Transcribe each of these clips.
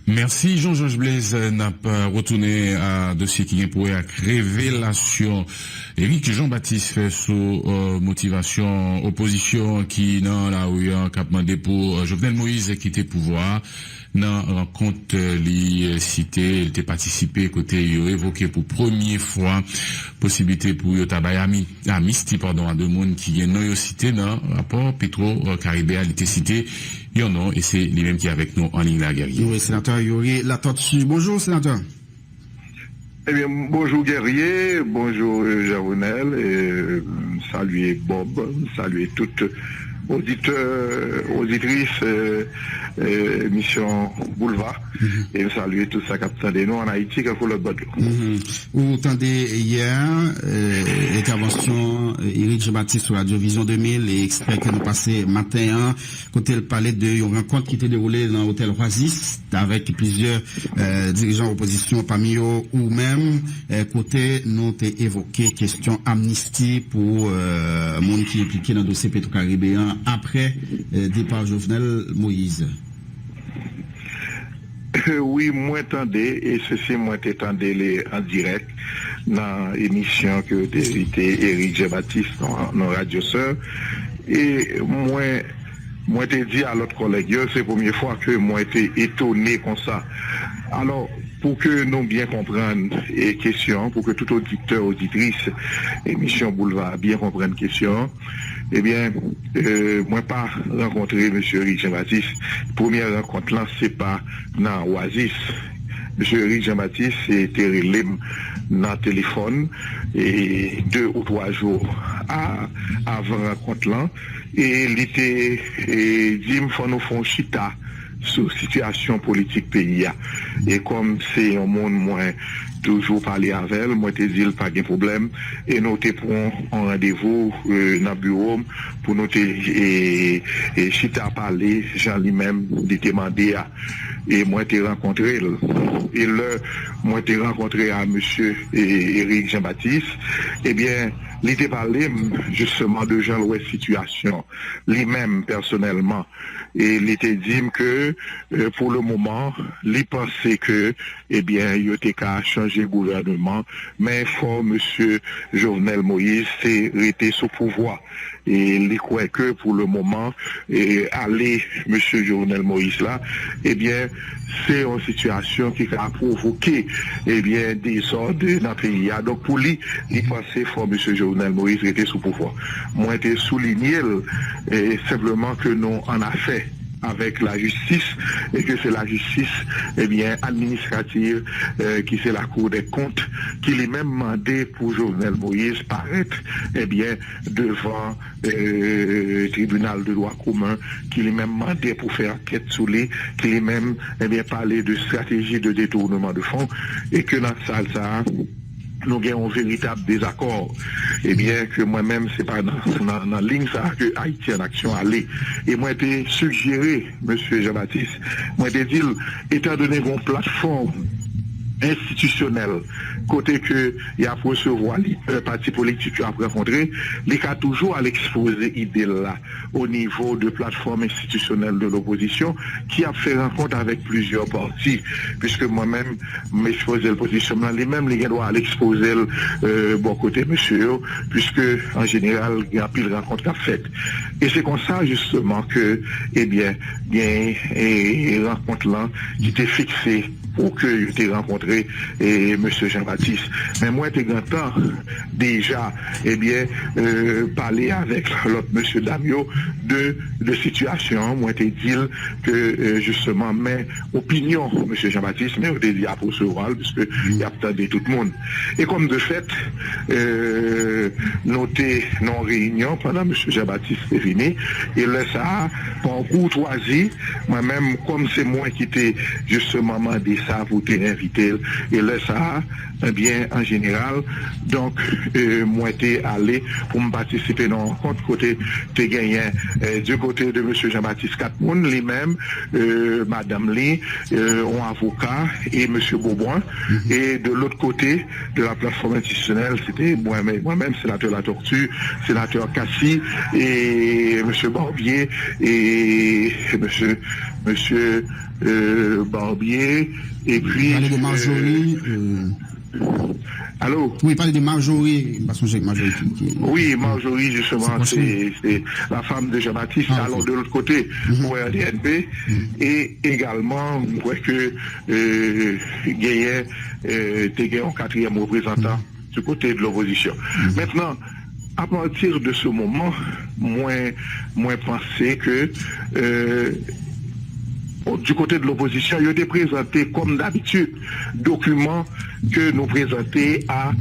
Merci Jean-Georges Blaise n'a pas retourné à dossier qui est pour révélation. Éric Jean-Baptiste fait sous motivation opposition qui dans la rue a demandé pour Jovenel Moïse quitter pouvoir. Dans rencontre li cité, il était participé côté il évoqué pour première fois possibilité pour yo tabay amnistie à deux monde qui est non cité dans rapport Petro-Caribéen il était cité yon non et c'est lui-même qui est avec nous en ligne la guerrier. Oui, sénateur Yori Latortue. Bonjour sénateur. Eh bien, bonjour Guerrier, bonjour Jaronel, et saluer Bob, saluer toutes auditeurs, auditrices, émission Boulevard, et saluer tout ça qui de nous en Haïti, qui le bord. Vous entendez hier l'intervention Éric Jean-Baptiste sur Radio Vision 2000 et exprès que nous passé matin, côté le palais de une rencontre qui était déroulée dans l'hôtel Oasis avec plusieurs dirigeants opposition parmi eux ou même côté nous t'ai évoqué question amnistie pour monde qui est impliqué dans le dossier Petro-Caribéen après départ Jovenel Moïse. Oui, moi attendais, et ceci moi t'attendais en direct dans l'émission que t'évité Éric Jean-Baptiste dans Radio Sœur. Et moi t'ai dit à l'autre collègue, c'est la première fois que moi été étonné comme ça. Alors, pour que nous bien comprenions les questions, pour que tout auditeur, auditrice, émission Boulevard bien comprenne les questions, eh bien, moi pas rencontré M. Éric Jean-Baptiste. Première rencontre là, c'est pas dans Oasis. M. Éric Jean-Baptiste était relé dans le téléphone et 2 ou 3 jours avant la rencontre là, et il était dit qu'il faut nous faire chita sur situation politique pays. Et comme c'est un monde moins toujours parler avec elle, moi te dis pas de problème et nous te prenons un rendez-vous dans le bureau pour nous et chita parler, Jean lui-même de demander et moi te rencontré et moi te rencontré à monsieur Éric Jean-Baptiste, eh bien il était parlé justement de Jean-Louis situation lui-même personnellement et il était dit que pour le moment il pensait que eh bien il était qu'à changer gouvernement mais faut monsieur Jovenel Moïse c'est resté sous pouvoir et il croit que pour le moment aller monsieur Jovenel Moïse là eh bien c'est une situation qui a provoqué eh bien des ordres dans le pays. Donc pour lui, il pensait faut monsieur Jovenel Moïse était sous pouvoir. Moi j'ai souligné simplement que nous en a fait avec la justice et que c'est la justice eh bien administrative qui c'est la Cour des comptes qui lui-même mandé pour Jovenel Moïse paraître eh bien devant tribunal de droit commun qui lui-même mandé pour faire enquête sur lui qui lui-même eh bien parler de stratégie de détournement de fonds et que dans ça nous avons un véritable désaccord. Eh bien, que moi-même, c'est pas dans la ligne ça que Haïti en action allait. Et moi, j'ai suggéré, monsieur Jean-Baptiste, moi, j'ai dit, étant donné une plateforme institutionnel, côté que il y a pour recevoir les partis politiques qui a rencontré, il y a toujours à l'exposer idée là au niveau de plateforme institutionnelle de l'opposition qui a fait rencontre avec plusieurs partis, puisque moi-même m'exposer l'opposition là, les mêmes les doivent l'exposer bon côté monsieur, puisque en général il y a pile rencontre à fait. Et c'est comme ça justement que eh bien et rencontre là qui était fixée pour que j'ai rencontré M. Jean-Baptiste. Mais moi, j'ai grand temps déjà parler avec l'autre M. Damio de situation. Moi, j'ai dit que justement, mes opinions, M. Jean-Baptiste, mais j'ai dit à recevoir, puisque il y a peut-être tout le monde. Et comme de fait, noté non réunion pendant M. Jean-Baptiste est venu, et là, ça, par courtoisie, moi-même, comme c'est moi qui t'ai justement demandé ça pour t'inviter, et là, ça, eh bien, en général, donc, moi, j'étais allé pour me participer dans une rencontre côté, t'es gagné, du côté de M. Jean-Baptiste Katmoun, lui-même, Madame Lee, un avocat, et M. Beauboin, et de l'autre côté de la plateforme institutionnelle, c'était moi-même, sénateur La Tortue, sénateur Cassis, et M. Barbier, et monsieur Barbier, et puis... Parler de Marjorie... Allô? Oui, parler de Marjorie. Oui, Marjorie, justement, c'est la femme de Jean-Baptiste, alors de l'autre côté, pour RDNP, et également, on voit que Gayen était un quatrième représentant du côté de l'opposition. Maintenant, à partir de ce moment, moi pensais que du côté de l'opposition, il a été présenté comme d'habitude documents que nous présentons à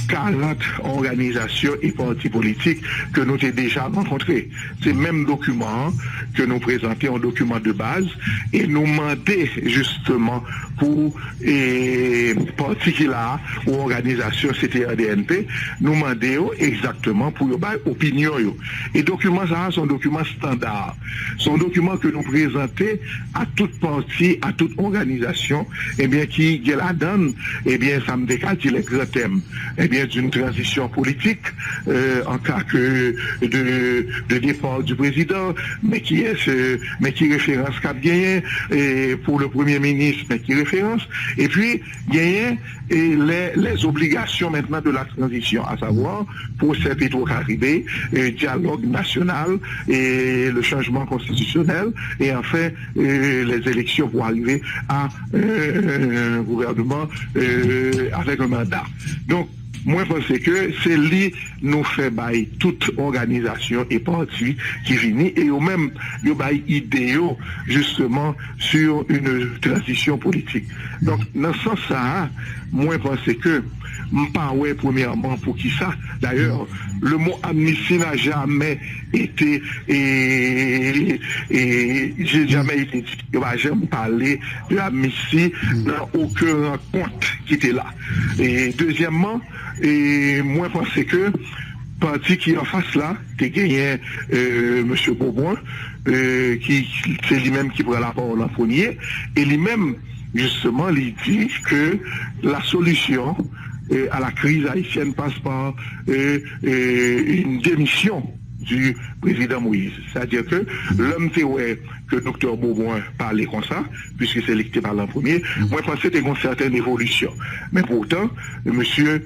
40 organisations et partis politiques que nous avons déjà rencontrés. C'est le même document que nous présentons, un document de base, et nous demandons justement pour partis qui là, ou organisation, c'était RDNP, nous demandons exactement pour leur opinion. Et documents, ça, sont documents standards. Sont documents que nous présentons à toute partie, à toute organisation, eh bien, qui la donne, eh bien, ça me décale, les grands thèmes, eh bien, d'une transition politique, en cas que de départ du président, mais qui référence Cap Gagné, et pour le Premier ministre, mais qui référence, et puis, Gagné, et les obligations maintenant de la transition, à savoir, pour ces Petro-Caribé, dialogue national, et le changement constitutionnel, et enfin, les élections pour arriver à un gouvernement avec un mandat. Donc, moi, je pense que c'est lui nous fait bailler toute organisation et parti qui finit et au même nous bailler idéaux justement sur une transition politique. Donc, dans ce sens-là, moi, je pense que pas ouais premièrement pour qui ça. D'ailleurs, le mot amnistie n'a jamais été j'ai jamais été dit. Je vais jamais parler de amnistie dans aucun rencontre qui était là. Et deuxièmement, moi je pense que parti qui en face là, qui gagné M. Beauboin, qui c'est lui-même qui prend la parole en premier, et lui-même justement il dit que la solution à la crise haïtienne passe par une démission du président Moïse. C'est-à-dire que l'homme que Dr Beauboin parlait comme ça, puisque c'est lui qui parle en premier, moi je pense que c'était une certaine évolution. Mais pourtant, M.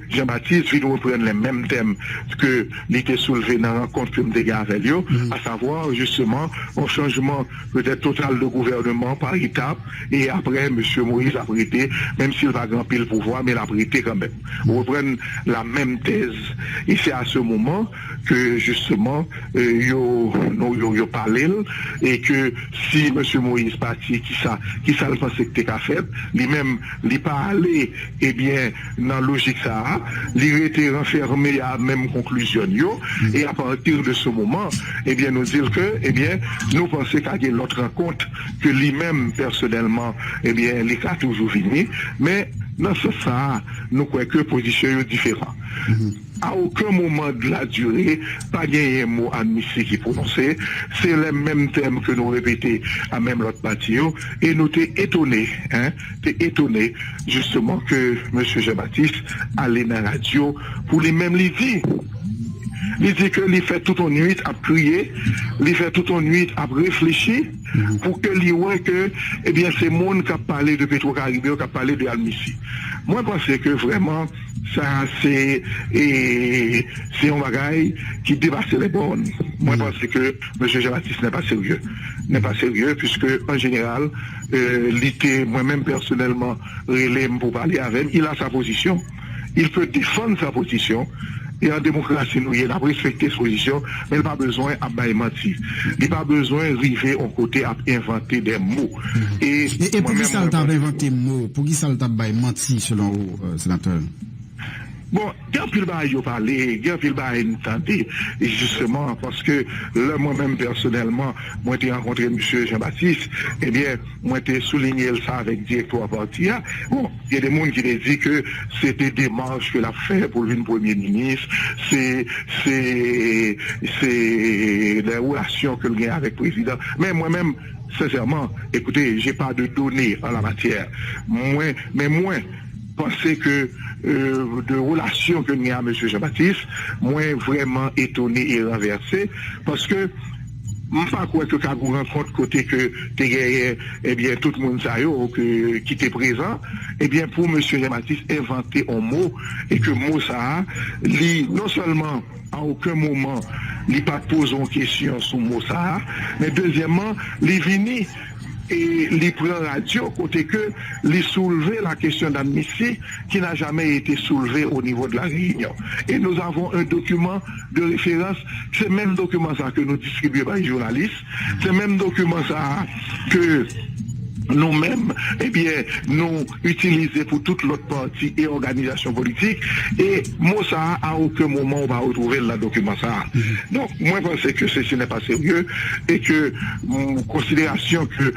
Jean-Baptiste vient reprendre les mêmes thèmes que l'était soulevé dans la rencontre que nous avons avec lui, à savoir justement un changement peut-être total de gouvernement par étape, et après M. Moïse a prêté, même s'il va grimper le pouvoir, mais il a prêté quand même. On reprend la même thèse. Et c'est à ce moment que justement, yo parlé, et que si M. Moïse parti, qui ça le pensait que t'es fait, lui-même, il pas allé, eh bien, dans la logique ça, il était renfermé à la même conclusion, et à partir de ce moment, eh bien, nous dire que, eh bien, nous pensons qu'il y a l'autre rencontre, que lui-même, personnellement, eh bien, il a toujours fini, mais dans ce sens, nous croyons que position est différente. À aucun moment de la durée, pas un mot amnistie qui est prononcé, c'est les mêmes thèmes que nous répétons à même l'autre partie, et nous t'es étonnés, justement que M. Jean-Baptiste allait dans la radio pour les mêmes les dire. Il dit que il fait toute une nuit à prier, il fait toute une nuit à réfléchir pour que lui voit que, eh bien, c'est monde qui a parlé de Petro-Caribé, qui a parlé de amnistie. Moi, je pense que vraiment, ça, c'est un bagage qui dépasse les bornes. Moi, je pense que M. Jean-Baptiste n'est pas sérieux. N'est pas sérieux, puisque, en général, moi-même, personnellement, relais pour parler avec, il a sa position. Il peut défendre sa position. Et en démocratie, nous, il a respecté sa position, mais il n'a pas besoin de mentir. Il n'a pas besoin d'arriver au côté à inventer des mots. Et pour qui ça t'a inventé des mots? Pour qui ça t'a menti, selon vous, sénateur? Bon, il y a plus de parler, il y a plus de tenter, et justement, parce que là, moi-même, personnellement, moi, j'ai rencontré M. Jean-Baptiste, eh bien, moi, j'ai souligné ça avec le directeur parti. Bon, il y a des gens qui ont dit que c'était des démarches que l'a fait pour le Premier ministre, c'est des relations que le a avec le président. Mais moi-même, sincèrement, écoutez, j'ai pas de données en la matière. Moi, penser que de relations que nous avons avec M. Jean-Baptiste, moi vraiment étonné et renversé, parce que je ne sais pas quoi que quand vous rencontrez côté que tu gagné, eh bien, tout le monde qui était présent, eh bien, pour M. Jean-Baptiste inventer un mot, et que mot ça, non seulement à aucun moment, il n'a pas posé une question sur mot ça, mais deuxièmement, il venu et les prend radio côté que les soulever la question d'amnistie qui n'a jamais été soulevée au niveau de la réunion. Et nous avons un document de référence, c'est le même document ça que nous distribuons par les journalistes, c'est le même document ça que nous-mêmes, eh bien, nous utilisons pour toute l'autre partie et organisation politique. Et moi, ça, à aucun moment, on va retrouver le document ça. Donc, moi, je pense que ceci n'est pas sérieux et que, considération que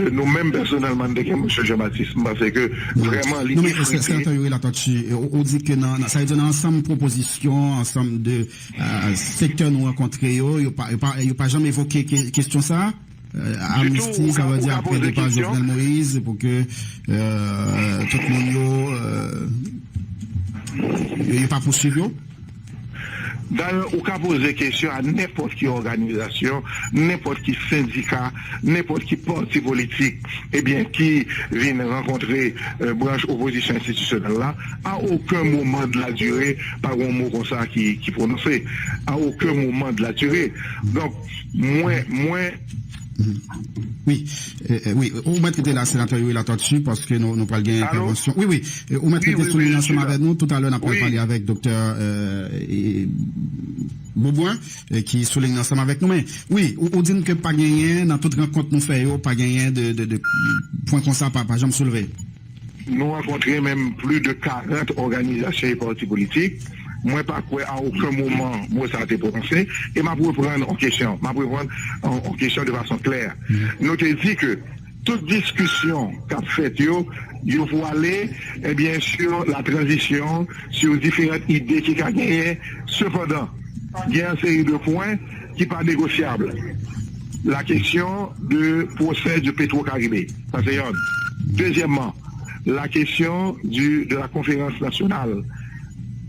nous-mêmes, personnellement, de M. Jean-Baptiste, c'est que vraiment, non, mais on dit que ça veut dire ensemble de propositions, ensemble de secteurs nous rencontrés, il n'y a pas jamais évoqué question ça? Amnistie, ça veut dire après départ Jovenel Moïse pour que tout le monde n'y ait pas poursuivi. D'ailleurs, on peut poser des questions à n'importe quelle organisation, n'importe quel syndicat, n'importe quel parti politique, eh bien, qui vient rencontrer branche opposition institutionnelle là, à aucun moment de la durée, par un mot comme ça qui prononcé, à aucun moment de la durée. Donc, moi, oui, on va traiter la sénateur là-dessus parce que nous parlons d'une intervention. Oui, on va traiter souligner ensemble avec nous. Tout à l'heure, on a parlé avec docteur Beauboin qui souligne ensemble avec nous. Mais oui, on dit que pas gagné dans toute rencontre nous faisons, pas gagné de points comme ça, pas jamais soulevé. Nous rencontrons même plus de 40 organisations et partis politiques. Moi, pas quoi, à aucun moment, moi, ça a été prononcé. Et m'a pour prendre en question, de façon claire. Nous te dit que toute discussion qu'a fait il faut aller, eh bien, sur la transition, sur différentes idées qui a gagné. Cependant, il y a une série de points qui sont pas négociables. La question du procès du Petro-Caribé. Ça, c'est un. Deuxièmement, la question de la conférence nationale.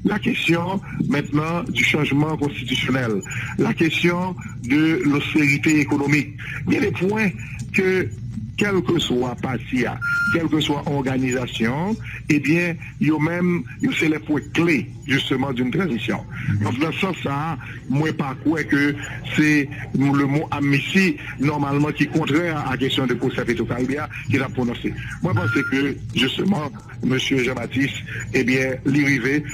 La question maintenant du changement constitutionnel, la question de l'austérité économique. Il y a des points que, quel que soit parti, quelle que soit organisation, eh bien, c'est les points clés, justement, d'une transition. Donc, dans ce sens-là, moi, pas quoi que c'est le mot amnistie, normalement, qui est contraire à la question de procès Petro-Caribé, qu'il a prononcé. Moi, je pense que, justement, M. Jean-Baptiste, eh bien, l'arrivée,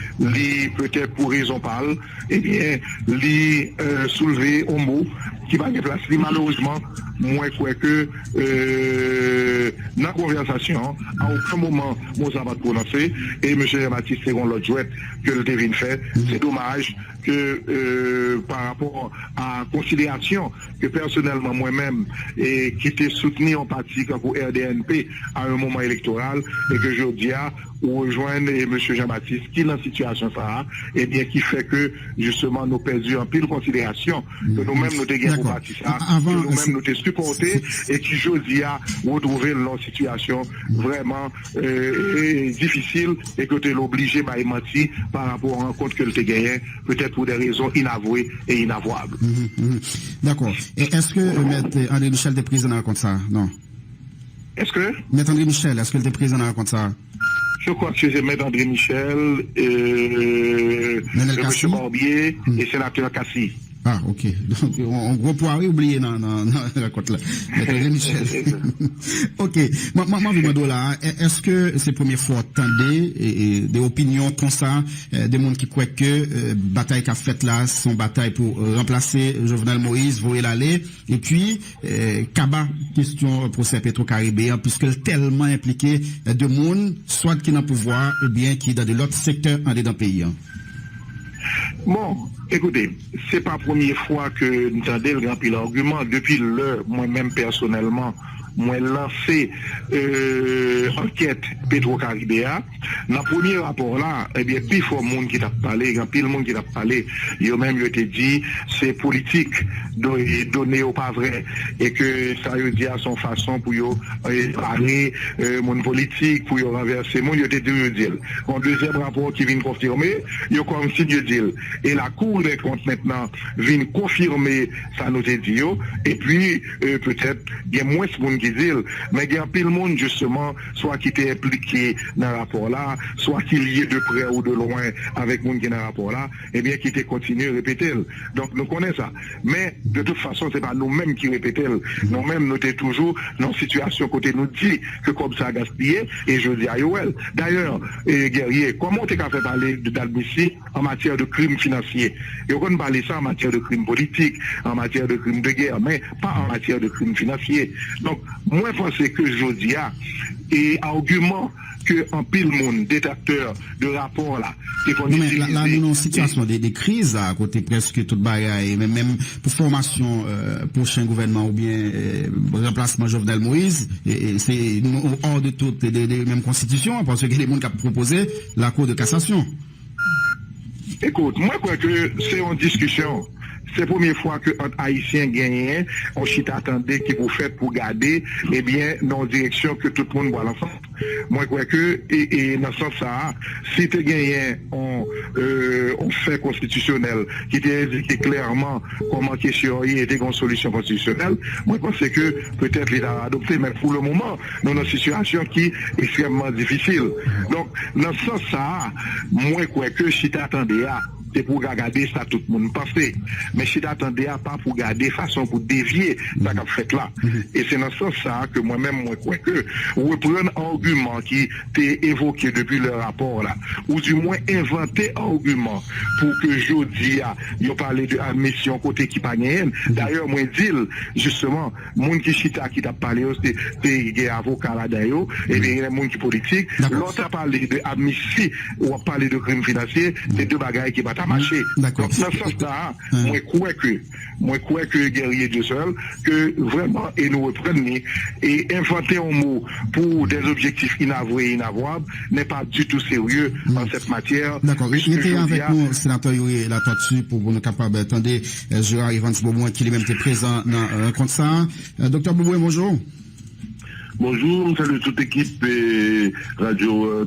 peut-être pour raison parle, eh bien, soulever un mot qui va déplacer, malheureusement, moi, je crois que, dans la conversation, à aucun moment, moi, ça va prononcer, et M. Jean-Baptiste, c'est l'autre jouet que le devine fait. C'est dommage que, par rapport à la considération que personnellement, moi-même, et qui était soutenu en partie pour RDNP à un moment électoral, et que je dis ou rejoindre M. Jean-Baptiste qui dans la situation ça, et bien qui fait que justement nous perdu en pile considération que nous-mêmes nous dégainons pour partir ça, que nous-mêmes nous t'es supportés et qui je dis à retrouver leur situation vraiment difficile et que tu es obligé à mentir par rapport à un compte que tu as gagné, peut-être pour des raisons inavouées et inavouables. D'accord. Et est-ce que Maître André Michel est présent dans le ça? Non. Est-ce que Maître André Michel, est-ce qu'il est présent dans le ça? Je crois que c'est Maître André Michel, M. Barbier et sénateur Cassi. Ah, ok. Donc, on gros poiré oublié dans la côte là. Michel. Ok. Moi, je me demande là, est-ce que c'est la première fois entendez des opinions comme ça, des gens qui croient que bataille qu'a faite là, son bataille pour remplacer Jovenel Moïse, voyer l'aller, et puis, Kaba, question procès Petro-Caribéen, puisque tellement impliqué de monde, soit qui est dans le pouvoir, ou bien qui est dans de l'autre secteur en dedans pays. Hein. Bon, écoutez, c'est pas la première fois que nous entendons le grand pile argument. Depuis moi-même personnellement, moi lancé enquête Petro-Caribéen. Dans le premier rapport là, eh bien, plus fort monde qui t'a parlé, grand pile monde qui t'a parlé, yo même yo te dit c'est politique donné au pas vrai et que ça veut dire à son façon pour yo parler monde politique pour yo renverser monde yo te dit. Un deuxième rapport qui vient confirmer, yo comme si Dieu dit et la Cour des comptes maintenant vient confirmer ça nous te dit et puis peut-être il y a moins de monde qui dit mais il y a pile monde justement soit qui était impliqué dans le rapport là, soit qui lié de près ou de loin avec monde qui est dans le rapport là, et bien qui était continué à répéter. Donc nous connaissons ça. Mais de toute façon, c'est pas nous-mêmes qui répétons. Nous-mêmes, nous sommes toujours dans une situation côté nous dit que comme ça a gaspillé, et je dis à Yoel. D'ailleurs, guerrier, comment tu as fait parler d'admission en matière de crimes financiers? Et on parler ça en matière de crimes politiques, en matière de crimes de guerre, mais pas en matière de crimes financiers. Donc, moi, je pense que je dis et argument que en pile monde détecteur de rapport là non, mais là nous avons une situation des crises à côté presque toute bagaille même pour formation prochain gouvernement ou bien remplacement Jovenel Moïse et c'est hors de toutes les mêmes constitutions parce que les gens qui ont proposé la Cour de cassation. Écoute, moi je crois que c'est en discussion. C'est la première fois que un Haïtien gagnant, on chita attendait qui vous fait pour garder, eh bien, dans la direction que tout le monde voit l'ensemble. Moi, je crois que, et dans ce sens-là, si tu gagné on fait constitutionnel, qui t'a indiqué clairement comment question était une solution constitutionnelle, moi, je pense que peut-être l'État a adopté, mais pour le moment, nous sommes dans une situation qui est extrêmement difficile. Donc, dans ce sens-là, moi, je crois que si tu attendais c'est pour regarder ça tout le monde pensait. Mais si t'attendais à pas pour garder façon pour dévier ça qu'a fait là. Et c'est dans ce sens ça que moi-même, moi, crois que reprendre un argument qui t'est évoqué depuis le rapport là, ou du moins inventer un argument pour que jeudi il a parlé de admission côté qui pas gagné. D'ailleurs, moi, dis justement, monde qui chita qui t'a parlé, c'est des avocats là d'ailleurs, et bien, il y a des gens qui politique. L'autre a parlé de admission ou a parlé de crimes financiers, c'est deux bagailles qui battent marché. D'accord. Donc, dans ce sens-là, moi, crois que guerrier Dieu seul, que vraiment, et nous reprenons, et inventer un mot pour des objectifs inavoués et inavouables n'est pas du tout sérieux en cette matière. D'accord. Il était avec nous, sénateur Yuri, là, dessus pour nous capables d'attendre, Gérard Evans Boubouin, qui lui-même était présent dans contre ça. Docteur Boubouin, bonjour. Bonjour, je salue toute l'équipe Radio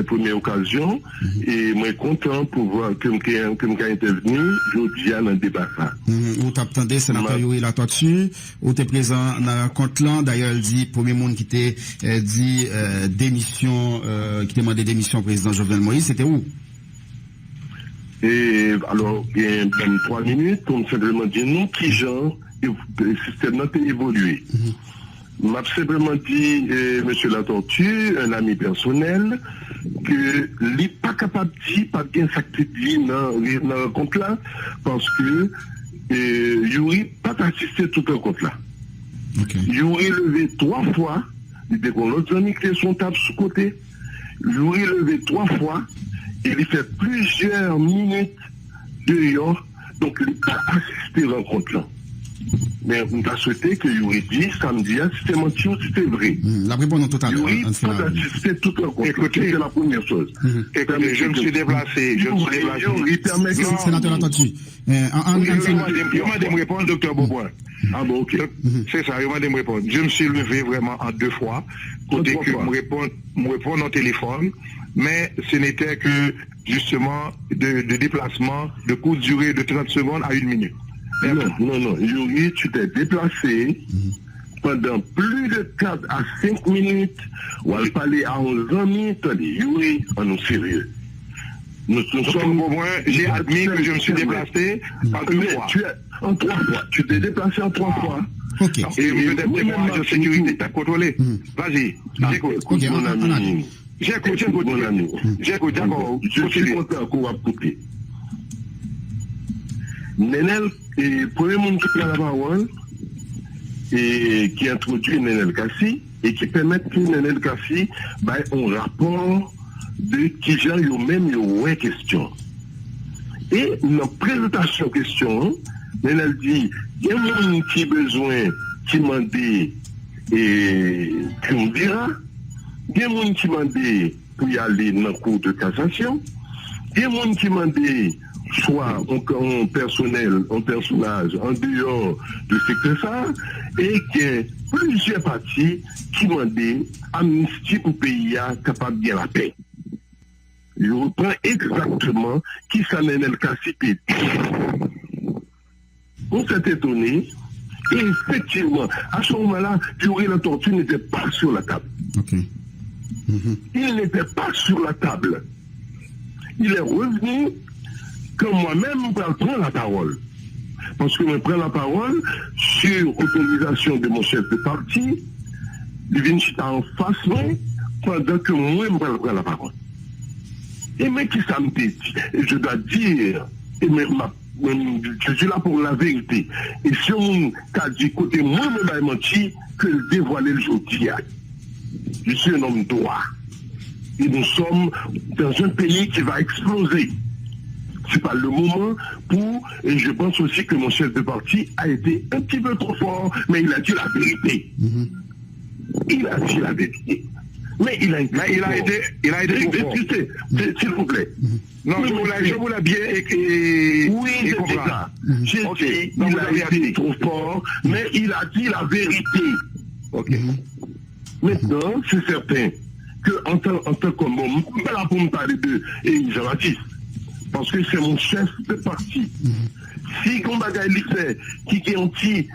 Première Occasion et moi content pour voir que je intervenu aujourd'hui dans le débat. Vous t'attendez, sénateur Yuri là-dessus, vous êtes présent dans le compte là, d'ailleurs il dit, premier monde qui était dit démission, qui demandait démission au président Jovenel Moïse, c'était où? Et alors, il y a 3 minutes, on simplement dit non, qui genre, le système n'a pas évolué. M'a simplement dit, monsieur Latortue, un ami personnel, que il n'est pas capable de dire, pas bien ça que dit dans le compte là, parce que Yuri pas assisté tout le compte là. Yuri levé 3 fois, il dit qu'on l'autre ami qui son table sous côté. Yuri levé 3 fois, et il fait plusieurs minutes dehors, donc il n'a pas assisté à la rencontre là. Mais on a souhaité que Yuri dit samedi, c'était menti ou c'était vrai. La réponse tout à l'heure. Yuri a assisté tout le compte. Écoutez, c'est la première chose. Écoutez, je me suis déplacé. Yuri permet que... Sénateur Latortue. Il m'a dit me répondre, docteur Bobois. Ah bon, ok. C'est ça, il m'a dit me répondre. Je me suis levé vraiment en 2 fois, côté que me répondre au téléphone, mais ce n'était que justement de déplacement de courte durée de 30 secondes à 1 minute. Non. Yuri, tu t'es déplacé pendant plus de 4 à 5 minutes, ou à parler à 11 minutes. Yuri, on est sérieux. Nous sommes au moins, j'ai admis que je me suis déplacé en 3 fois. En 3 fois. Tu t'es déplacé en 3 fois. Ok. Et peut-être que mon agent de sécurité t'a contrôlé. Vas-y, j'écoute. Ok, Mon ami. J'écoute, Mon ami. J'écoute, d'accord. Je suis content qu'on va écouter. Nenel, le premier monde qui prend la parole, et qui introduit Nenel Kassi, et qui permet que Nenel Kassi ait un rapport de qui gens eux-mêmes une question. Et dans la présentation question, Nenel dit, il y a un monde qui a besoin, qui m'a dit, et qu'on dira, il y a un monde qui m'a dit pour y aller dans le cours de cassation, il y a un monde qui m'a dit soit un personnel, un personnage en dehors du secteur ça, et qu'il y a plusieurs partis qui m'ont dit amnistie pour pays capable de la paix. Je reprends exactement qui ça n'est le cas si petit. On s'est étonné, et effectivement, à ce moment-là, la tortue n'était pas sur la table. Okay. Il n'était pas sur la table. Il est revenu quand moi-même, je prends la parole. Parce que je prends la parole sur autorisation de mon chef de parti, il vient en face moi, pendant que moi, je prends la parole. Et mais qui ça me dit? Et je dois dire, et je suis là pour la vérité. Et si on a dit côté moi, je vais mentir que le dévoiler le jour d'hier. Je suis un homme droit. Et nous sommes dans un pays qui va exploser. Ce n'est pas le moment pour, et je pense aussi que mon chef de parti a été un petit peu trop fort, mais il a dit la vérité. Il a dit la vérité. Mais il a été trop fort. S'il vous plaît. Non, je vous l'ai bien écrit. Oui, c'est ça. J'ai dit, il a été trop fort, mais il a dit la vérité. Ok. Maintenant, c'est certain que en tant que bon, là pour me parler de Jean-Baptiste, parce que c'est mon chef de parti. Si Gombagaï lui fait qui est une petite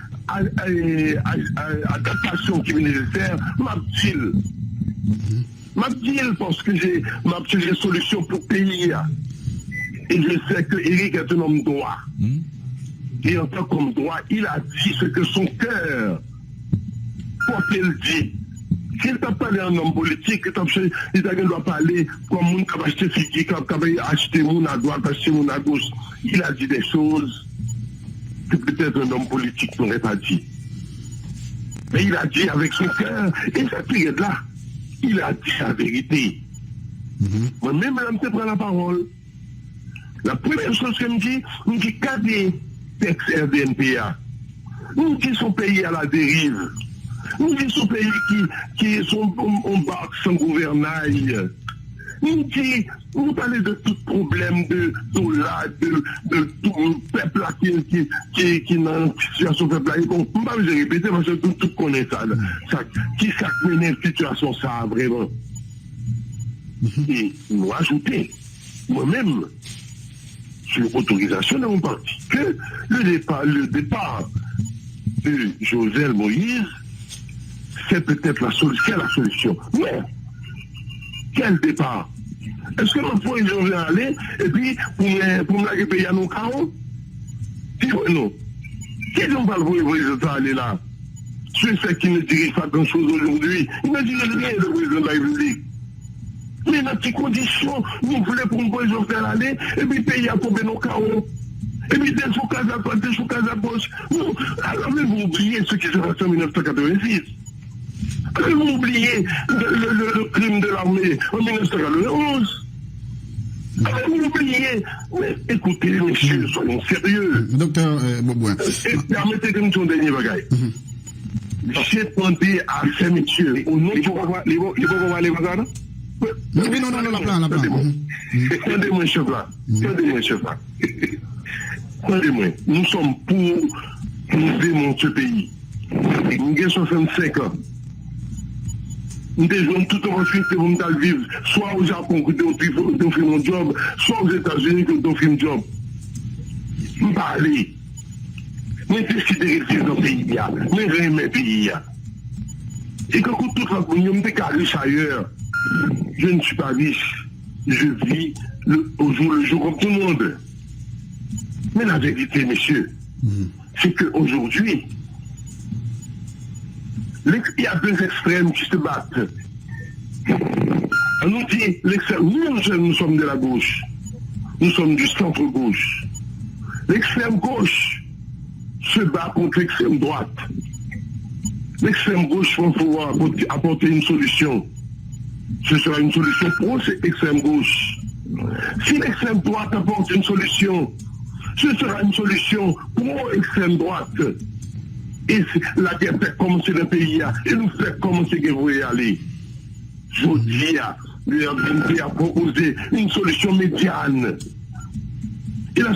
adaptation qui est nécessaire, m'a dit parce que j'ai une solution pour le pays. Et je sais que Eric est un homme droit. Et en tant qu'homme droit, il a dit ce que son cœur portait le dit. S'il t'a parlé en homme politique, il doit parler comme un qui a acheté figi, qui a acheté mon à droite, acheté mon à gauche. Il a dit des choses que peut-être un homme politique n'aurait pas dit. Mais il a dit avec son cœur, et cette période-là, il a dit la vérité. Moi-même, je me prends la parole. La première chose que je me dis, qu'à des textes RDNPA, nous disons son pays à la dérive. Nous disons son pays qui est en barque sans gouvernail. Nous parlons de tout problème de tout le peuple qui est dans une situation peuple là. On ne peut pas me répéter parce que tout connaît ça. Qui ça connaît une situation ça vraiment. Et nous ajouter, moi-même, sur autorisation de mon parti, que le départ de Joël Moïse, c'est peut-être la solution. Quelle est la solution? Mais, quel départ? Est-ce que ma foi, ils vont aller et puis pour me payer à nos carreaux? Non. Qui n'ont pas le président aller là? Ceux qui ne dirigent pas grand-chose aujourd'hui, ils ne dirigent rien le président de la République. Mais dans ces conditions, nous voulons pour nous président faire aller et puis payer à tomber nos carreaux. Et puis des sous cas à droite, des sous cas à gauche. Alors vous oubliez ce qui s'est passé en 1986. Vous oubliez le crime de l'armée en 1991. Vous oubliez. Mais écoutez, messieurs, soyons sérieux. Docteur Boboin. Permettez que nous soyons dernier bagaille. J'ai demandé à ces messieurs, au nom du roi, les beaux aller voir. Non, la plan. Attendez-moi, chef là. Attendez-moi. Nous sommes pour nous démontrer ce pays. Nous avons 65 ans. Nous avons tout opportunité pour nous vivre, soit au Japon, que nous avons fait mon job, soit aux États-Unis, que nous avons fait mon job. Nous parler. Nous décider de rester dans le pays. Nous aimer le pays. Et quand tout le monde est riche ailleurs, je ne suis pas riche. je vis au jour le jour comme tout le monde. Mais la vérité, messieurs, c'est qu'aujourd'hui, il y a deux extrêmes qui se battent. On nous dit, nous sommes de la gauche, nous sommes du centre-gauche. L'extrême gauche se bat contre l'extrême droite. L'extrême gauche va pouvoir apporter une solution. Ce sera une solution pour l'extrême gauche. Si l'extrême droite apporte une solution, ce sera une solution pour l'extrême droite. Et la guerre fait commencer le pays, et nous fait commencer que vous y aller. Je dis, le RDNP a proposé une solution médiane. Et la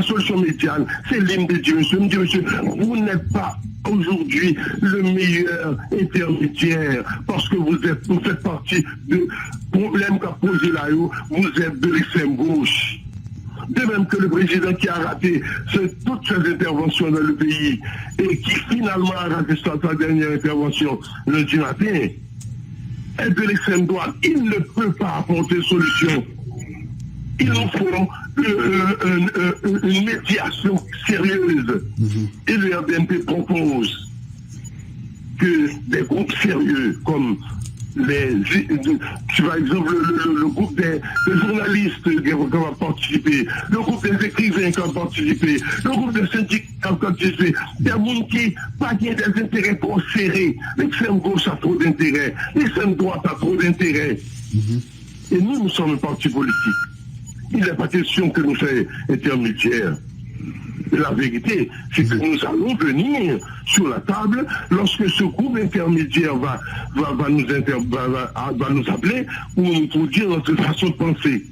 solution médiane, c'est l'hymne de Dieu. Monsieur, monsieur, vous n'êtes pas aujourd'hui le meilleur intermédiaire parce que vous faites partie de problèmes qu'a posé là-haut, vous êtes de l'extrême gauche. De même que le président qui a raté toutes ses interventions dans le pays et qui finalement a raté sa dernière intervention lundi matin, est de l'extrême droite. Il ne peut pas apporter solution. Il nous faut une médiation sérieuse. Et le RDNP propose que des groupes sérieux comme par exemple le groupe des journalistes qui vont participer, le groupe des écrivains qui vont participer, le groupe des syndicats qui vont participer, des gens qui pas des intérêts trop serrés. L'extrême gauche a trop d'intérêts, l'extrême droite a trop d'intérêts. Et nous sommes un parti politique. Il n'est pas question que nous soyons intermédiaires. Et la vérité, c'est que nous allons venir sur la table lorsque ce groupe intermédiaire va nous appeler pour dire notre façon de penser.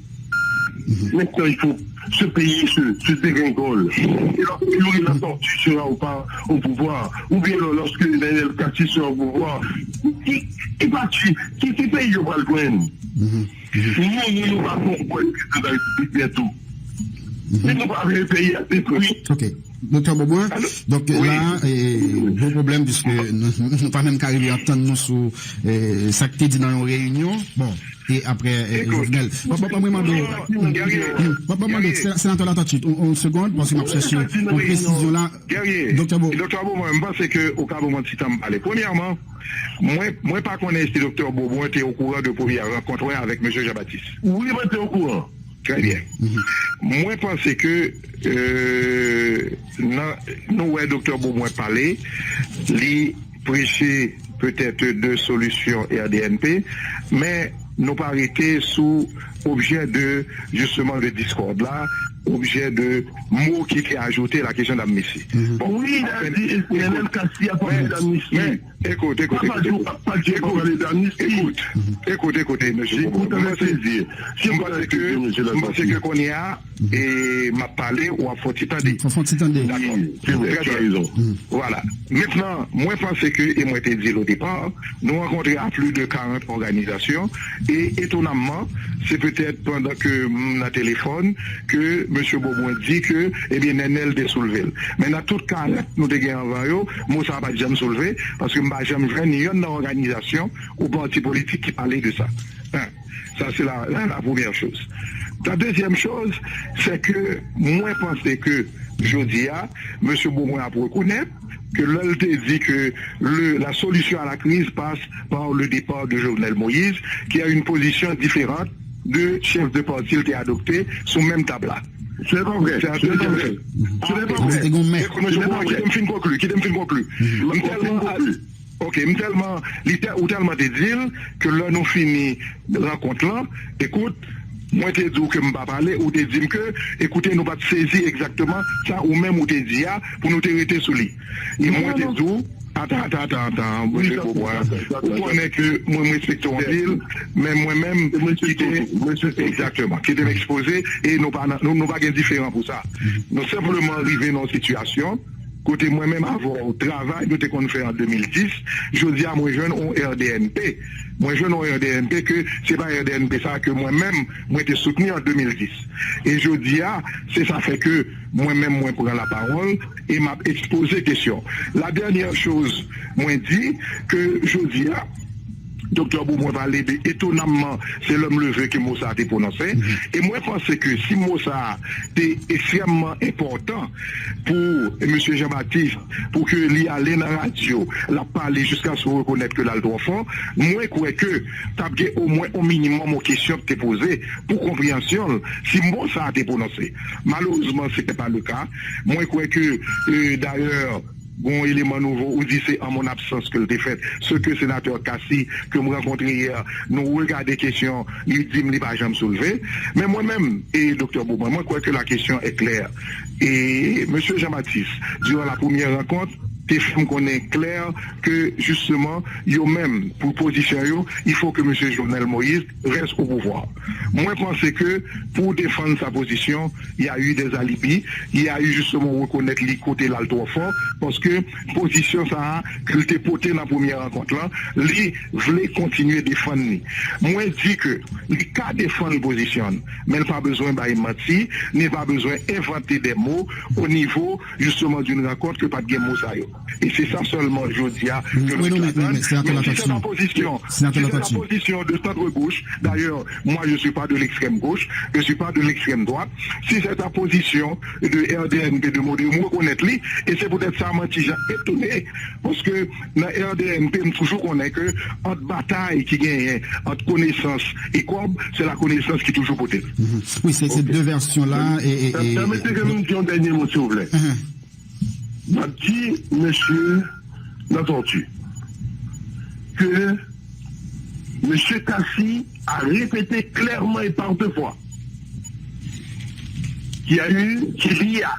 Maintenant, il faut ce pays se dégringole. Et lorsque la tortue sera au pouvoir, ou bien lorsque Daniel Kassi sera au pouvoir, qui paye le bras le coin? Nous partons pour être président de la République bientôt. Mais nous pas le pays à détruire. Ok. Docteur Beauboin, donc oui. Là, gros problème, puisque nous pas même qu'arriver à attendre nous sur ça qui dit dans une réunion. Bon, et après, Jovenel. Sénateur Latortue, une seconde, parce que ma cherché une précision là. Docteur Beauboin, je pense que au cas où on s'y parler. Premièrement, moi pas connaître si docteur Beauboin était au courant de première rencontre avec M. Jean-Baptiste. Oui, moi j'étais au courant. Très bien. Moi, je pense que nous, docteur Beauboin parler, lui prêcher peut-être deux solutions RDNP, mais nous pas arrêter sous objet de, justement, de discorde là, objet de mots qui étaient ajoutés à la question d'amnistie. Bon, oui, Daniel Kassi a parlé d'amnistie. Écoute, monsieur. Je pense que qu'on y a, et m'a parlé ou à Fontitandé. D'accord. Tu as raison. Voilà. Maintenant, moi, je pense que, et moi, je t'ai dit au départ, nous rencontrons à plus de 40 organisations, et étonnamment, c'est peut-être pendant que mon téléphone que M. Beauboin dit que, eh bien, Nenel est soulevé. Mais dans tout cas, nous avons envoyé, moi, ça va pas jamais soulevé, parce que je n'ai jamais une organisation ou parti politique qui parlait de ça. Ça, c'est la première chose. La deuxième chose, c'est que moi, je pensais que, je dis à M. Beauboin a reconnaître que l'on dit que la solution à la crise passe par le départ de Jovenel Moïse, qui a une position différente de chef de parti qui a adopté sous même table. C'est pas vrai. C'est pas vrai. Qui me fin conclu. Ok, tellement de dire que là nous finit la rencontre là, écoute, moi te dis que je ne vais pas parler, ou te dis que, écoutez, nous ne pas saisir exactement ça, ou même ou te dis pour nous t'arrêter sous lui. Et moi te dis, attends, monsieur Beauboin, vous connaissez que moi je respecte en ville, mais moi-même, qui était exposé, et nous pas différents pour ça. Nous simplement arrivés dans une situation, côté moi-même avant au travail, nous t'ai fait en 2010, je dis à moi jeune au RDNP. Moi jeune au RDNP que c'est pas RDNP ça que moi-même, moi t'ai soutenu en 2010. Et je dis c'est ça fait que moi-même, moi prends la parole et m'a exposé question. La dernière chose, moi dit que je dis Docteur Beaumont parlait de étonnamment, c'est l'homme levé que Moussa a été prononcé. Et moi, je pense que si Moussa était extrêmement important pour M. Jean-Baptiste, pour que l'y allait dans la radio, la parler jusqu'à ce qu'on reconnaisse que l'alto enfant, moi, je crois que tu as au moins au minimum une question que tu posée pour compréhension si Moussa a été prononcé. Malheureusement, ce n'était pas le cas. Moi, je crois que, d'ailleurs, bon élément nouveau, ou dit c'est en mon absence que le défait. Ce que le sénateur Kassi, que nous rencontré hier, nous regardons des questions, il dit, il pas jamais soulevé. Mais moi-même, et docteur Beaumont, moi, je crois que la question est claire. Et M. Jean-Baptiste, durant la première rencontre, qu'on est clair que justement, yo même pour position yo, il faut que M. Jovenel Moïse reste au pouvoir. Moi, je pense que pour défendre sa position, il y a eu des alibis, il y a eu justement reconnaître les côtés l'alto fort, parce que position ça, qu'il était porté dans la première rencontre là, lui voulait continuer à défendre. Moi, je dis que il cas défendre la position, mais il n'a pas besoin de mentir, n'est pas besoin d'inventer des mots au niveau justement d'une rencontre que pas de mots ça. Et c'est ça seulement, je dis, que oui, non, mais c'est la position. C'est la position de centre-gauche. D'ailleurs, moi, je ne suis pas de l'extrême gauche, je ne suis pas de l'extrême droite. Si c'est ta position de RDNP de modèle, moi, connaître-les, et c'est peut-être ça, moi, qui j'ai étonné, parce que dans RDNP, nous toujours connaît que entre bataille qui gagne, entre connaissance et quoi, c'est la connaissance qui est toujours potée. Oui, c'est ces deux versions-là. Permettez que nous disions un dernier mot, s'il vous plaît. M'a dit, monsieur Latortue, que monsieur Kassi a répété clairement et par deux fois qu'il y a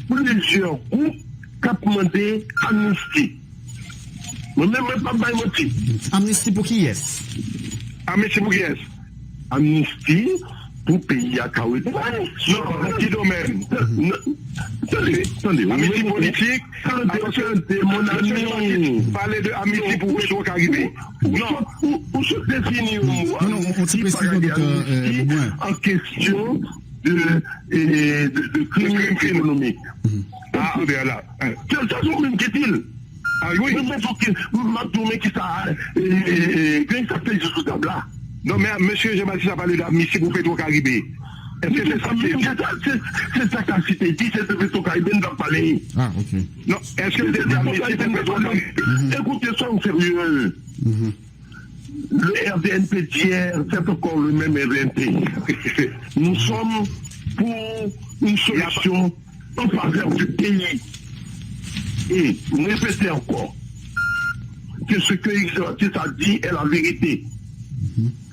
plusieurs groupes qui ont demandé amnistie. Moi-même, je ne pas mentir. Amnistie pour qui est-ce? Amnistie pour qui est-ce? Amnistie pour pays à Kawit. Non, dans quel domaine? Attendez, amnistie politique, mon ami. Parler de amnistie pour Pedro Caribé. Non, où se définit non, on s'y précise, en question de crime économique. Ah, bien là. Quel crime qu'est-il? Ah oui. Mais qui ça, ça fait jusqu'au table là. Non, mais monsieur Jean-Baptiste a parlé d'amnistie pour Pedro Caribé. Est-ce que c'est ça? C'est ça qu'a cité, dit, c'est Pedro Caribé nous a parlé. Ah, ok. Non, est-ce que c'est d'amnistie pour Pedro Caribé? Écoutez, soyons sérieux. Le RDNP d'hier, c'est encore le même RDNP. Nous sommes pour une solution en faveur du pays. Et répétez encore que ce que X a dit est la vérité.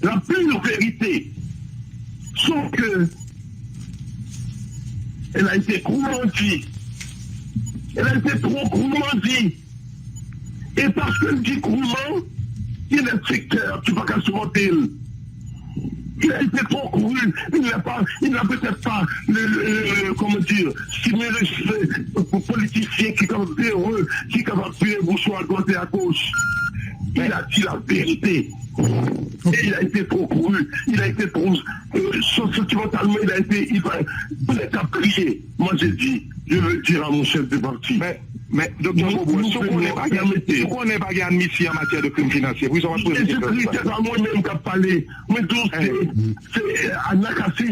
La pure vérité. Sauf que elle a été crûment dit. Elle a été trop crûment dit. Et parce qu'elle dit crûment, il est secteur, tu vas qu'à se monter. Il a été trop cru, il n'a peut-être pas comment dire, stimulé le politicien qui est capable de heureux, qui est capable de bonsoir à droite et à gauche. Il a dit la vérité. Et il a été trop cru, il a été trop sentimentalement, il a prié. Moi j'ai dit, je veux dire à mon chef de parti. Mais, docteur Beaumont, si on n'est pas gagné admission en matière de crime financier, vous avez posé des questions. C'est pas moi-même qui a parlé. Mais donc, c'est Anakassi,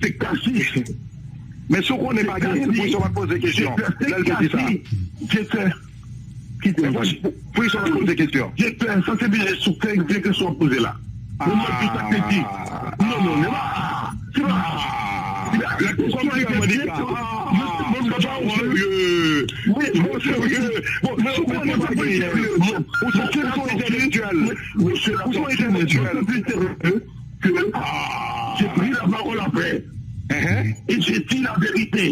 c'est Kassi. Mais si on n'est pas gagné, vous avez posé des questions. Puis on va poser des questions. J'ai fait ça, c'est bien sur quelle question posée là. Non, c'est pas. La question est j'ai pris la parole après. Et j'ai dit la vérité.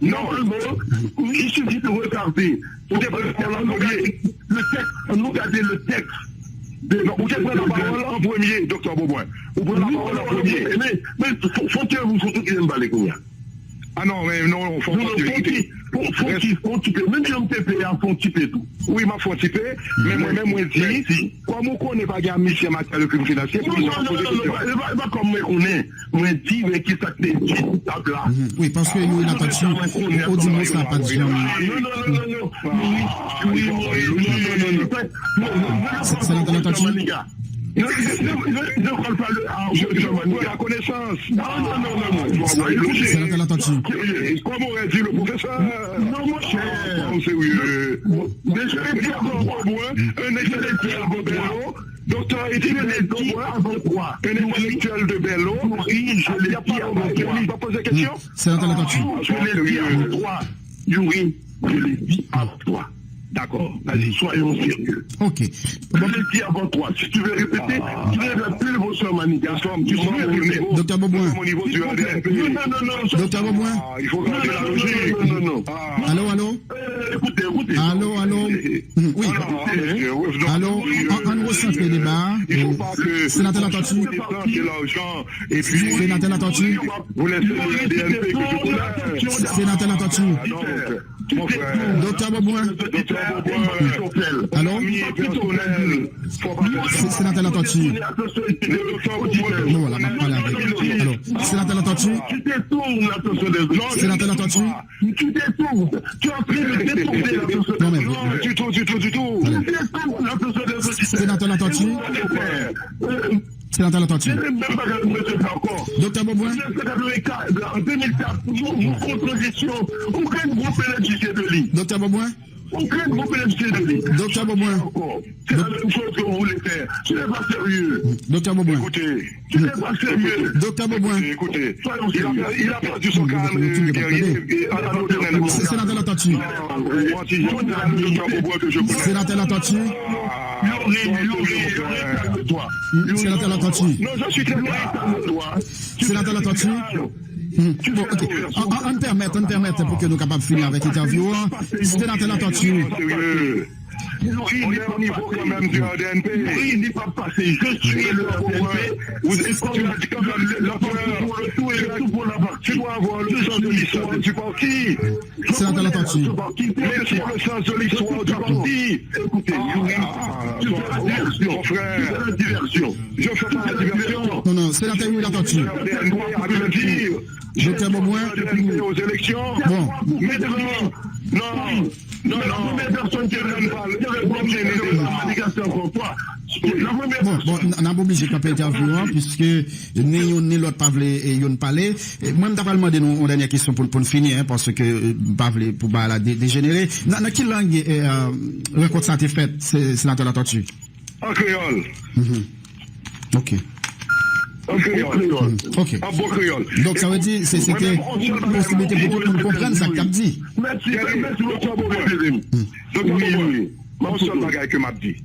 Normalement, il suffit de regarder. Le texte, nous regarder le texte. Vous êtes la parole en premier, docteur Beaumont. Vous prenez la parole en premier. Mais faut que vous surtout qu'il aime pas les couilles. Ah non, mais non, faut Faut typer. Même si on te paye, faut typer tout. Oui, ma faut typer, mais moi-même, moi dis, comme on connaît pas gamin en matière de crime financier, Non, pas comme moi qu'on est. Moi dis, mais qui ça te dit, table là. Oui, parce que nous, il n'a pas de chien. Au dimanche, il n'a pas de chien. Non. C'est l'intérêt. Je ne crois pas la connaissance. Non. C'est l'intérêt. Comme aurait dit le professeur. Non, mon cher. Sérieux. Mais je vais dire un intellectuel de Bello. Docteur Étienne avant toi. Un intellectuel de Bello. Oui, je l'ai dit avant toi. Il va poser question. C'est l'intérêt. Je l'ai dit avant toi. Yuri, je l'ai dit avant toi. D'accord, vas-y, soyons sérieux. Ok. Je l'ai dit avant toi. Si tu veux répéter, tu veux répéter vos soeurs Maniga. Docteur Beauboin. Au niveau du RDNP. Non. Docteur Beauboin. Il faut garder la logique. Non. Allô. Écoutez. Allô. Oui. Allô. On recense le débat. Il ne faut pas que Sénateur Latortue. l'argent et puis Sénateur Latortue. vous laissez le RDNP que je connais. Sénateur Latortue. Mon frère. Docteur Beauboin. Allô. Sénateur Latortue. Non, là, on va parler avec. Allô. Sénateur Latortue. Tu détournes l'attention des autres. Sénateur Latortue. Tu détournes. Tu es en train de détourner l'attention des Non, mais. Non, du tout. Tu détournes l'attention des autres. Sénateur Latortue. Sénateur Latortue. Docteur Beauboin. En 2004, nous contrôlissions aucun groupe électrique de l'île. Docteur Beauboin. Aucun groupe électrique de l'île. Docteur Beauboin. C'est la même chose que vous voulez faire. Tu n'es pas sérieux. Docteur Beauboin. Écoutez, Tu n'es pas sérieux. Docteur Beauboin. écoutez, il a perdu son calme guerrier. Sénateur Latortue. Sénateur Latortue. Sénateur Latortue. Non, je suis très loin. Sénateur Latortue. Bon, ok. On permet pour que nous capables de finir avec l'interview. Sénateur Latortue. On est au niveau quand même du RDNP. Il n'est pas passé. Je suis le RDNP. Vous êtes quand même pour le tout et tout pour la partie. Tu dois avoir le sens de l'histoire du parti. Sénateur Latortue. Mais sur le sens de l'histoire du parti. Écoutez, tu fais la diversion. Mon frère. Tu fais la diversion. Je fais pas la diversion. Non, sénateur Latortue. RDNP a bien dire. Docteur Beauboin. Aux élections. Bon. Maintenant, non. La première personne qui avait la manigation contre toi. Bon, on n'a pas obligé de faire interview, puisque ni l'autre pas et yon parler. Moi, je vais demander une dernière question pour finir, parce que pas pour la dégénérer. Dans quelle langue rencontre ça a été faite, sénateur Latortue? En créole. Ok. En créole. Ok. En beau créole. Donc ça veut dire c'était une possibilité pour tout le monde comprendre ça qu'a dit. Merci, docteur Beauboin. Docteur Beauboin, mon seul bagage que m'a dit.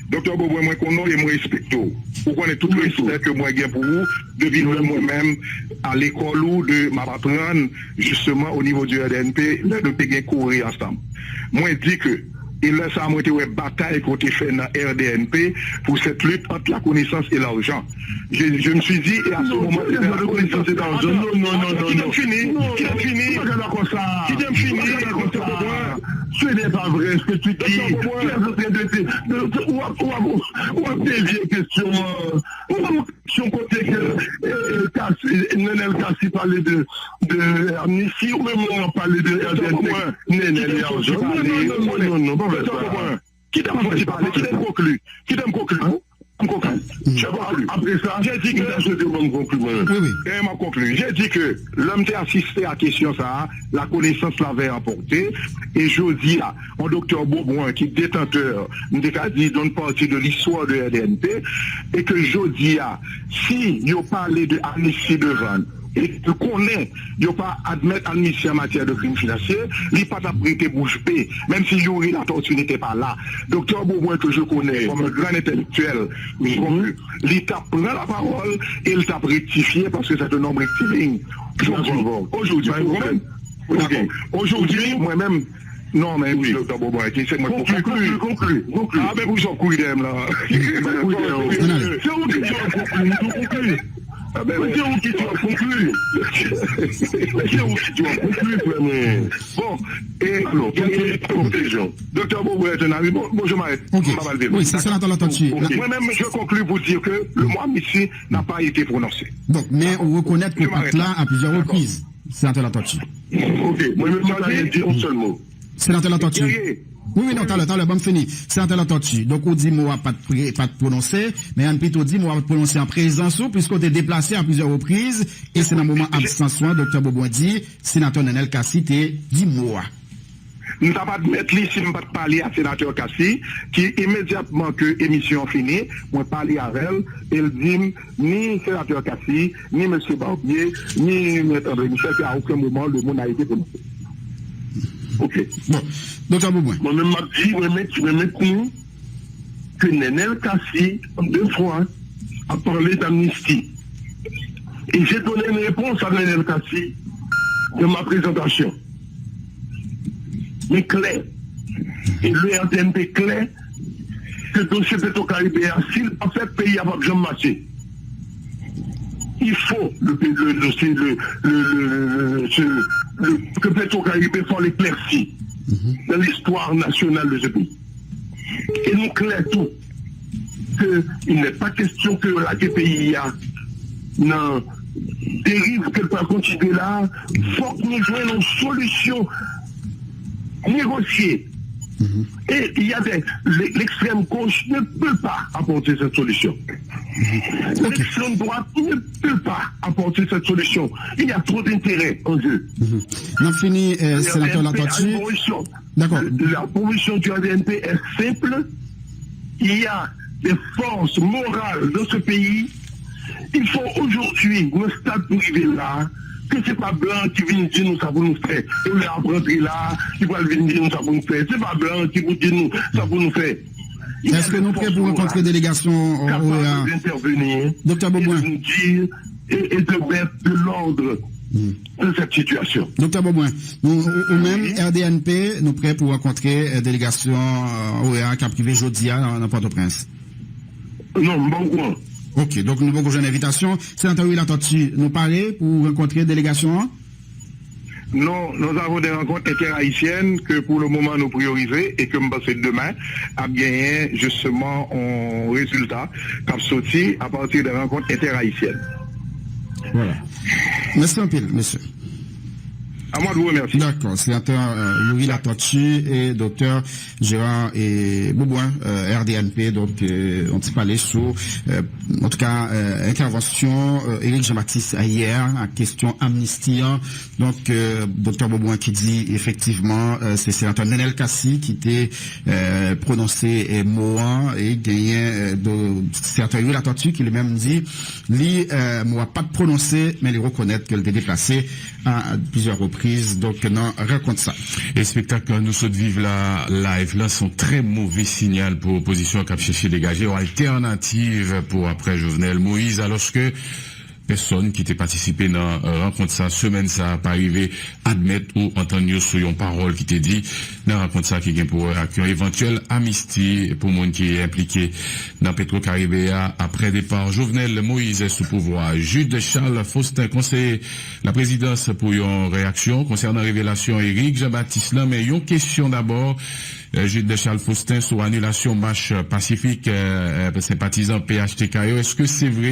Docteur Beauboin, moi qu'on et moi respecte. Pour qu'on ait tout le respect que moi j'ai pour vous, de vivre moi-même à l'école ou de m'apprendre justement au niveau du RDNP, de payer courir ensemble. Moi je dis que et là, ça a été une bataille qu'on a fait dans RDNP pour cette lutte entre la connaissance et l'argent. Je me suis dit, et à ce moment, c'est la connaissance et l'argent. Non. Qui t'aime fini? Ce n'est pas vrai ce que tu dis. Ou à tes vieilles questions. Question côté que Nenel Kassi parlait de amnistie, ou même on parlait de RDNP. Non, pas vrai. Qui t'aime parler? Qui t'aime conclure? Après ça, j'ai dit que je m'a conclu. J'ai dit que l'homme qui a assisté à la question ça, la connaissance l'avait emporté. Et je dis à un docteur Beauboin qui est détenteur, d'une partie de l'histoire de RDNP, et que je dis à si il parlait de amnistie de vente, et que connaît, il n'y a pas admettre amnistie en matière de crimes financiers, il n'y a pas prêté bouche bée, même si Yuri Latortue n'était pas là. Docteur Beauboin que je connais comme un grand intellectuel, l'État prend la parole et il t'a rectifié parce que c'est un homme rectiligne. Aujourd'hui, moi-même, Non, mais Oui. docteur Bobo, c'est moi pour Conclu. Ah, mais vous en couillez là. C'est où qui tu as conclu? Ah ben, c'est où qui tu as conclu? C'est où qui tu as conclu, frère? Bon, et Alors, conclusion. docteur Bobo est un ami. Bon, je m'arrête. Ok. On va le Oui, c'est sénateur Latortue. Ok. Moi-même, je conclue pour dire que le mot amnistie n'a pas été prononcé. Donc, mais on reconnaît que Je m'arrête là là. à plusieurs D'accord. reprises. Sénateur Latortue. Ok, moi-même, je vais dire un seul mot. Sénateur Latortue. Guerrier. Oui, non, t'as le bon fini. Sénateur Latortue. Donc, on dit moi pas de prononcer, mais on plutôt dit moi pas de prononcer en présence ou, puisqu'on t'est déplacé à plusieurs reprises, et c'est dans le moment abstention, docteur Bobo dit, sénateur Nenel Kassi t'est dit moi. Nous n'avons pas de mettre ici, nous pas de parler à sénateur Kassi, qui immédiatement que l'émission finie, moi parler avec elle, elle dit, ni sénateur Kassi, ni M. Barbier, ni M. André Michel, qu'à aucun moment le mot n'a été prononcé. Ok. Bon, docteur Bobo. Moi-même, je me dis que Nenel Kassi, deux fois, a parlé d'amnistie. Et j'ai donné une réponse à Nenel Kassi de ma présentation. Mais clair. Et le RTNP clair que le dossier Petro-Caribéen, s'il a fait pays à Jean Massé, il faut que Petro-Caribéen soit l'éclairci dans l'histoire nationale de ce pays. Et nous clair tout qu'il n'est pas question que la pays a non dérive qu'elle peut continuer là. Il faut que nous jouions une solution négociée. Et il y a l'extrême gauche ne peut pas apporter cette solution. L'extrême droite ne peut pas apporter cette solution. Il y a trop d'intérêts en jeu. On a fini, sénateur Latortue. D'accord. La position du RDNP est simple. Il y a des forces morales dans ce pays. Il faut aujourd'hui, au stade pour arriver là, que ce n'est pas blanc qui vient dire nous ça pour nous faire. Et on est rentré là, qui va venir dire nous ça pour nous faire. Ce n'est pas blanc qui vous dit nous ça pour nous faire. Est-ce que nous prêts pour rencontrer délégation capable d'intervenir, docteur Bobo, de nous dire et de mettre de l'ordre dans cette situation. Docteur Bobo, ou même RDNP, nous prêts pour rencontrer délégation OEA qui a privé jeudi dans Port-au-Prince? Non, bon courant. Ok, donc nous avons une invitation. Sénateur Latortue, nous parler pour rencontrer délégation? Non, nous avons des rencontres interhaïtiennes que pour le moment nous priorisons et que nous pensons demain à gagner justement un résultat qui sorti à partir des rencontres interhaïtiennes. Voilà. Merci un peu, monsieur. À moi de vous remercier. D'accord, sénateur Louis Latortue et docteur Gérard et Boubouin, RDNP, donc on s'est parlé sur, en tout cas, intervention Éric Jean-Baptiste hier, à question amnistie. Donc, docteur Boubouin qui dit effectivement, c'est sénateur Nenel Kassi qui était prononcé mot et gagné sénateur Louis Latortue qui lui-même dit, lui, moi pas de prononcer, mais il reconnaître qu'elle était déplacée à plusieurs reprises. Donc, non, raconte ça. Et spectacle nous sommes vivre la live là sont très mauvais signal pour l'opposition qui a cherché dégager ou alternative pour après Jovenel Moïse, alors que personne qui était participé dans rencontre ça semaine ça pas arrivé admettre ou entendre sur une parole qui t'est dit dans rencontre ça qui vient pour accueillir éventuelle amnistie pour monde qui est impliqué dans Petro-Caribéa après départ Jovenel Moïse sous pouvoir. Jude Charles Faustin conseiller la présidence pour une réaction concernant révélation Éric Jean-Baptiste là, mais une question d'abord. Jude Charles Faustin sur annulation marche pacifique sympathisant PHTKO, est-ce que c'est vrai?